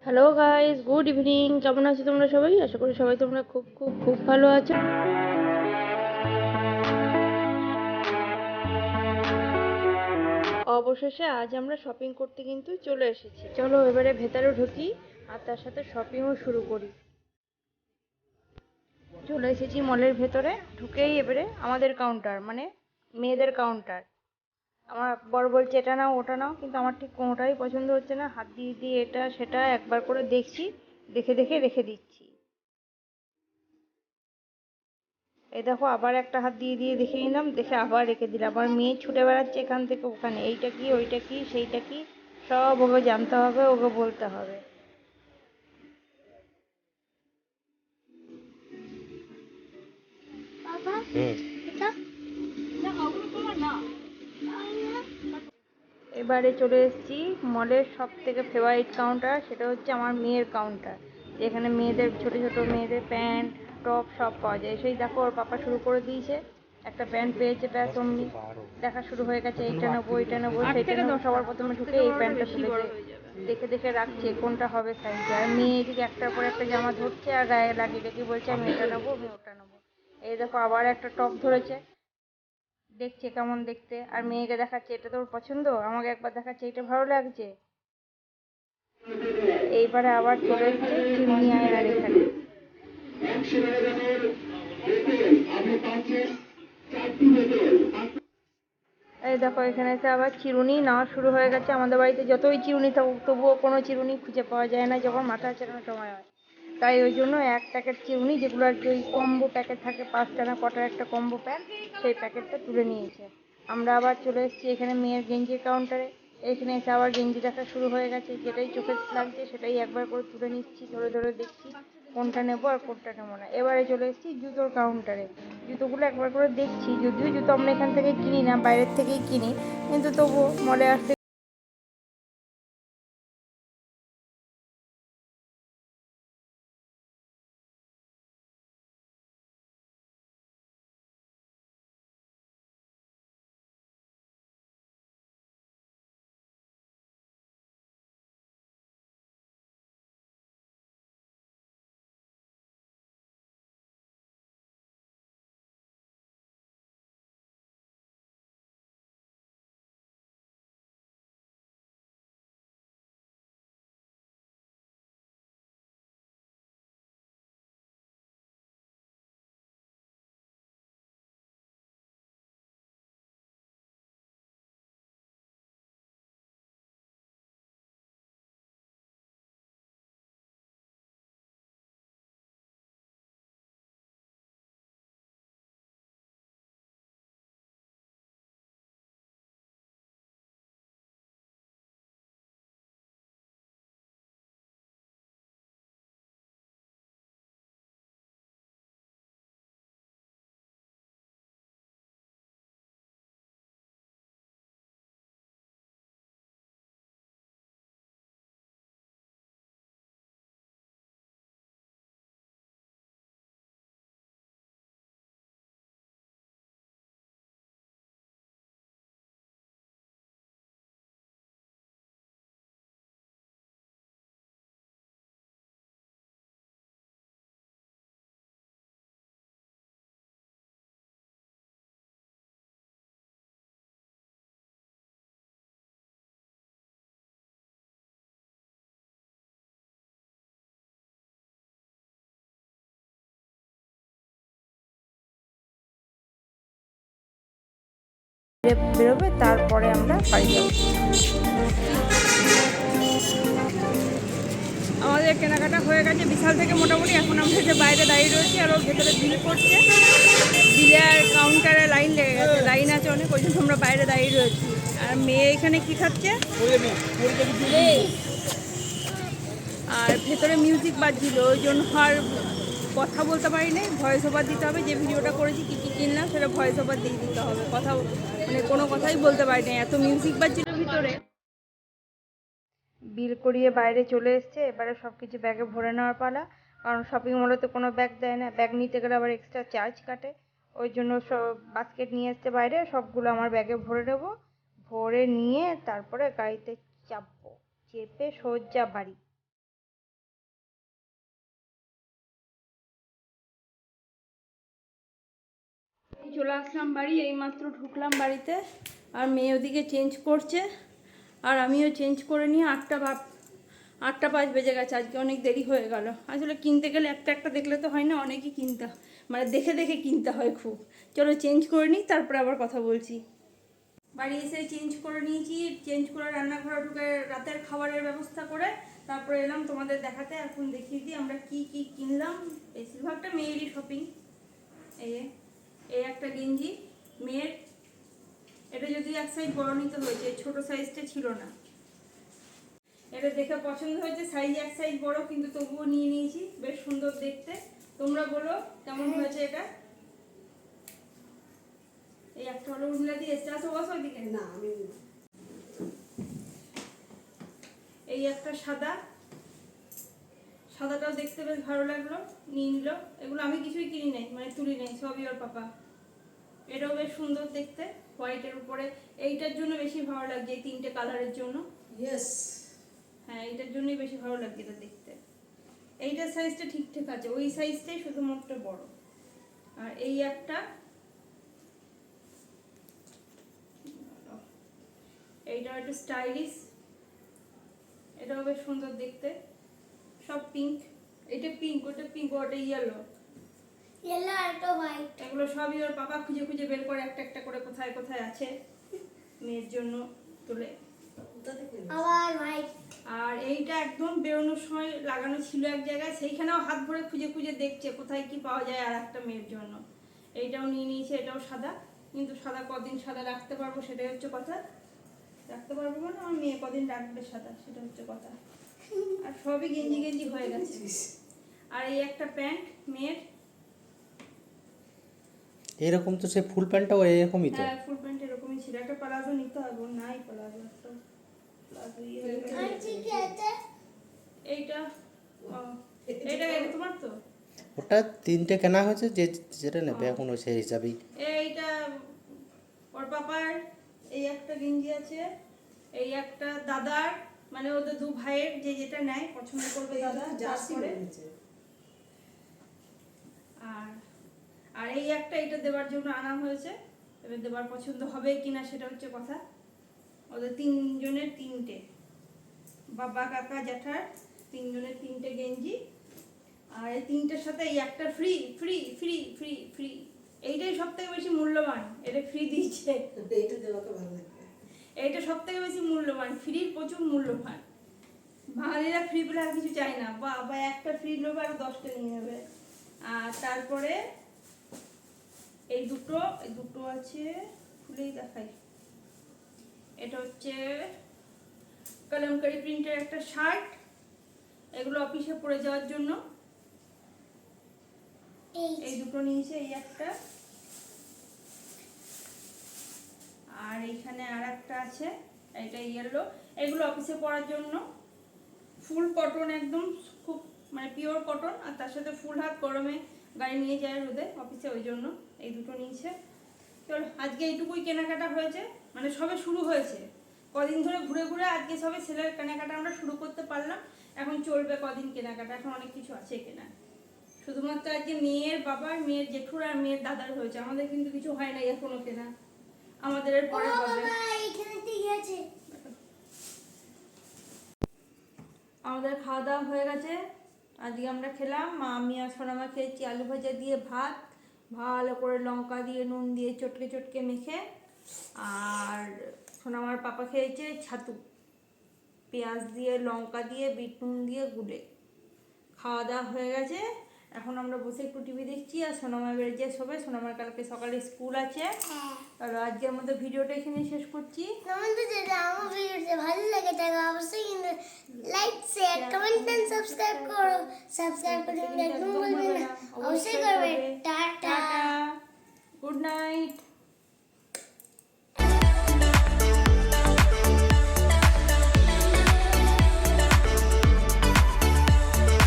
Hello guys, good evening. কেমন আছো তোমরা সবাই? আশা করি সবাই তোমরা খুব খুব খুব ভালো আছো। অবশেষে আজ আমরা শপিং করতে কিন্তু চলে এসেছি। চলো এবারে ভেতরে ঢুকি আর তার সাথে শপিংও শুরু করি। চলে এসেছি মলের ভেতরে। ঢুকেই এবারে আমাদের কাউন্টার, মানে মেয়েদের কাউন্টার। আমার বর বলছে এটা নাও ওটা নাও, কিন্তু আমার ঠিক কোনোটাই পছন্দ হচ্ছে না। হাত দিয়ে দিয়ে এটা সেটা একবার করে দেখছি, দেখে দেখে রেখে দিচ্ছি। এই দেখো, আবার একটা হাত দিয়ে দিয়ে দেখে নিলাম, দেখে আবার রেখে দিলাম। আমার মেয়ে ছুটে বেড়াচ্ছে এখান থেকে ওখানে, এইটা কি ওইটা কি সেইটা কি, সব ওকে জানতে হবে, ওকে বলতে হবে। এবারে চলে এসেছি মলের সব থেকে ফেভারিট কাউন্টার, সেটা হচ্ছে আমার মেয়ের কাউন্টার, যেখানে মেয়েদের ছোট ছোট মেয়েদের প্যান্ট টপ সব পাওয়া যায়। সেই দেখো ওর পাপা শুরু করে দিয়েছে, একটা প্যান্ট পেয়েছে, ব্যাস অমনি দেখা শুরু হয়ে গেছে। এইটা নেবো ওইটা নেবো সেইটা নেবো, সবার প্রথমে ঢুকে এই প্যান্টটা তুলেছে, দেখে দেখে রাখছে কোনটা হবে সাইজে। আর মেয়ে এদিকে একটার পর একটা জামা ধরছে আর গায়ে লাগিয়ে লাগিয়ে বলছে আমি এটা নেবো আমি ওটা নেবো। এই দেখো আবার একটা টপ ধরেছে, দেখছে কেমন দেখতে, আর মেয়েকে দেখাচ্ছে এটা তোর পছন্দ, আমাকে একবার দেখাচ্ছে এটা ভালো লাগছে। এইবারে আবার চলে এসছে চিমনি আয়নার এখানে। এই দেখো এখানে এসে আবার চিরুনি নেওয়া শুরু হয়ে গেছে। আমাদের বাড়িতে যতই চিরুনি থাকুক তবুও কোনো চিরুনি খুঁজে পাওয়া যায় না যখন মাথা চেরানোর সময় হয়। তাই ওই জন্য এক প্যাকেট চিরুনি, যেগুলো আর কি ওই কম্বো প্যাকেট থাকে 5টা না কটার একটা কম্বো প্যাক, সেই প্যাকেটটা তুলে নিয়েছে। আমরা আবার চলে এসেছি এখানে মেয়ের গেঞ্জির কাউন্টারে। এখানে এসে আবার গেঞ্জি দেখা শুরু হয়ে গেছে, যেটাই চোখে লাগছে সেটাই একবার করে তুলে নিচ্ছি, ধরে ধরে দেখছি কোনটা নেবো আর কোনটা নেবো না। এবারে চলে এসেছি জুতোর কাউন্টারে। জুতোগুলো একবার করে দেখছি, যদিও জুতো আমরা এখান থেকে কিনি না, বাইরের থেকেই কিনি, কিন্তু তবুও মলে আসতে বেরোবে, তারপরে আমরা বাড়ি যাবো। আমাদের কেনাকাটা হয়ে গেছে বিশাল থেকে মোটামুটি। এখন আমরা যে বাইরে দাঁড়িয়ে রয়েছি আর ওর ভেতরে বিল করছে, বিলের কাউন্টারে লাইন লেগে গেছে, লাইন আছে অনেক, ওই জন্য আমরা বাইরে দাঁড়িয়ে রয়েছি। আর মেয়ে এখানে কি খাচ্ছে, আর ভেতরে মিউজিক বাজছিল, ওই জন্য আর কথা বলতে পারি নাই, ভয়েস ওভার দিতে হবে। যে ভিডিওটা করেছি কী কী কিনলাম সেটা ভয়েস ওভার দিয়ে দিতে হবে, কথা মানে কোনো কথাই বলতে পারি নাই, এত মিউজিক বাজছিল ভিতরে। বিল করিয়ে বাইরে চলে এসছে, এবারে সব কিছু ব্যাগে ভরে নেওয়ার পালা। কারণ শপিং মলে তো কোনো ব্যাগ দেয় না, ব্যাগ নিতে গেলে আবার এক্সট্রা চার্জ কাটে। ওই জন্য সব বাস্কেট নিয়ে এসছে বাইরে, সবগুলো আমার ব্যাগে ভরে নেবো। ভরে নিয়ে তারপরে গাড়িতে চাপবো, চেপে সোজা বাড়ি। চলে আসলাম বাড়ি, এইমাত্র ঢুকলাম বাড়িতে। আর মেয়ে ওদিকে চেঞ্জ করছে, আর আমিও চেঞ্জ করে নিয়ে 8:05 বেজে গেছে। আজকে অনেক দেরি হয়ে গেল। আসলে কিনতে গেলে একটা একটা দেখলে তো হয় না, অনেকই কিনতে মানে দেখে দেখে কিনতে হয় খুব। চলো চেঞ্জ করে নিই, তারপরে আবার কথা বলছি। বাড়ি এসে চেঞ্জ করে নিয়েছি, চেঞ্জ করে রান্নাঘরে ঢুকে রাতের খাবারের ব্যবস্থা করে তারপরে এলাম তোমাদের দেখাতে। এখন দেখিয়ে দিই আমরা কি কি কিনলাম। বেশিরভাগটা মেয়েরই শপিং। এই একটা গেঞ্জি মেয়ের, এটা যদি এক সাইজ বড় নিতে হয়েছে, ছোট সাইজটা ছিল না। এটা দেখে পছন্দ হয়েছে, সাইজ এক সাইজ বড়, কিন্তু তবুও নিয়ে নিয়েছি। বেশ সুন্দর দেখতে। তোমরা বলো কেমন হয়েছে এটা। এই একটা হলো উর্মিলা দিয়ে এসে আসো, বসো ওইদিকে। না আমি এই একটা সাদাটাও দেখতে বেশ ভালো লাগলো, নিয়ে নিল। এগুলো আমি কিছুই কিনি নাই, মানে তুলি নাই, সবই ওর পাপা। এটাও বেশ সুন্দর দেখতে, হোয়াইটের উপরে। এইটার জন্য বেশি ভালো লাগছে, এই 3টে কালারের জন্য। হ্যাঁ, এইটার জন্যই বেশি ভালো লাগছে এটা দেখতে। এইটার সাইজটা ঠিকঠাক আছে, ওই সাইজটাই শুধুমাত্র বড়। আর এই একটা, এইটাও একটু স্টাইলিশ, এটাও বেশ সুন্দর দেখতে। সব পিঙ্ক, এটা পিঙ্ক, ওটা পিঙ্ক, ওটা ইয়েলো আর একটা হোয়াইট। এগুলো সবই ওর বাবা খুঁজে খুঁজে বের করে একটা একটা করে কোথায় কোথায় আছে মেয়ের জন্য তুলে। আর এইটা একদম বেরোনোর সময় লাগানো ছিল এক জায়গায়, সেইখানেও হাত ভরে খুঁজে খুঁজে দেখছে কোথায় কি পাওয়া যায় আর একটা মেয়ের জন্য। এইটাও নিয়ে নিয়েছে, এটাও সাদা। কিন্তু সাদা কদিন সাদা রাখতে পারবো সেটাই হচ্ছে কথা। রাখতে পারবো মানে আমার মেয়ে কদিন রাখবে সাদা, সেটা হচ্ছে কথা। আর সবই গেঞ্জি গেঞ্জি হয়ে গেছে। আর এই একটা প্যান্ট মেয়ের, এরকম তো সে ফুল প্যান্টটাও এরকমই তো। হ্যাঁ ফুল প্যান্ট এরকমই ছিল। একটা প্লাজো নিতে হবে, নাই প্লাজো। একটা প্লাজো এইটা এটা তোমার তো। ওটা 3টে কেনা হয়েছে, যেটা নেবে এখন ও সেই হিসাবেই। এইটা ওর পাপার। এই একটা গেঞ্জি আছে, এই একটা দাদার, মানে ওদের 2 ভাইয়ের, যে যেটা নেয় পছন্দ করবে দাদা। আর এই একটা, এটা দেওয়ার জন্য আনা হয়েছে। এবার দেওয়ার পছন্দ হবে কিনা সেটা হচ্ছে কথা। ওদের 3 জনের 3টে, বাবা কাকা জ্যাঠার 3 জনের 3টে গেঞ্জি। আর এই 3টের সাথে এই একটা free free free free free. এইটাই সব থেকে বেশি মূল্যবান, এটা ফ্রি দিচ্ছে। এইটা সব থেকে বেশি মূল্যবান, ফ্রির প্রচুর মূল্যবান। বাঙালিরা ফ্রি পেলে আর কিছু চাই না, বা একটা ফ্রি নেবে আর 10টা নিয়ে নেবে। আর তারপরে এই দুটো আছে, খুলেই দেখাই। এটা হচ্ছে কলমকারি প্রিন্টের একটা শার্ট, এগুলো অফিসে পরে যাওয়ার জন্য। এই দুটো নিয়েছে, এই একটা। আর এইখানে আর একটা আছে, এটা ইয়েলো। এগুলো অফিসে পরার জন্য। ফুল কটন, একদম খুব মানে পিওর কটন, আর তার সাথে ফুল হাত, গরমে গাড়ি নিয়ে যায় রোদে অফিসে, ওই জন্য এই দুটো নিয়েছে। চলো আজকে এইটুকুই কেনাকাটা হয়েছে, মানে সবে শুরু হয়েছে। কদিন ধরে ঘুরে ঘুরে আজকে সবে সেলের কেনাকাটা আমরা শুরু করতে পারলাম। এখন চলবে কদিন কেনাকাটা, এখন অনেক কিছু আছে কেনা। শুধুমাত্র আজকে মেয়ের বাবার, মেয়ের জেঠুর আর মেয়ের দাদার হয়েছে, আমাদের কিন্তু কিছু হয় নাই এখনো কেনা। আমাদের এর পরে হবে। আমাদের খাওয়া দাওয়া হয়ে গেছে। আজকে আমরা খেলাম, মা, আমি আর সোনামা খেয়েছি আলু ভাজা দিয়ে ভাত, ভালো করে লঙ্কা দিয়ে নুন দিয়ে চটকে চটকে মেখে। আর সোনামার পাপা খেয়েছে ছাতু, পেঁয়াজ দিয়ে, লঙ্কা দিয়ে, বিট নুন দিয়ে গুলে। খাওয়া দাওয়া হয়ে গেছে। এখন আমরা বসে একটু টিভি দেখছি, আর সোনামার বেরিয়ে সবাই। সোনামার কালকে সকালে স্কুল আছে। আর আজকের মধ্যে ভিডিওটা এখানে শেষ করছি। তোমাদের যদি আমার ভিডিওটা ভালো লাগে তাহলে অবশ্যই কিন্তু like, share, comment and subscribe করো। সাবস্ক্রাইব করতে একদম ভুলবেন না, অবশ্যই করবে। Tata, good night.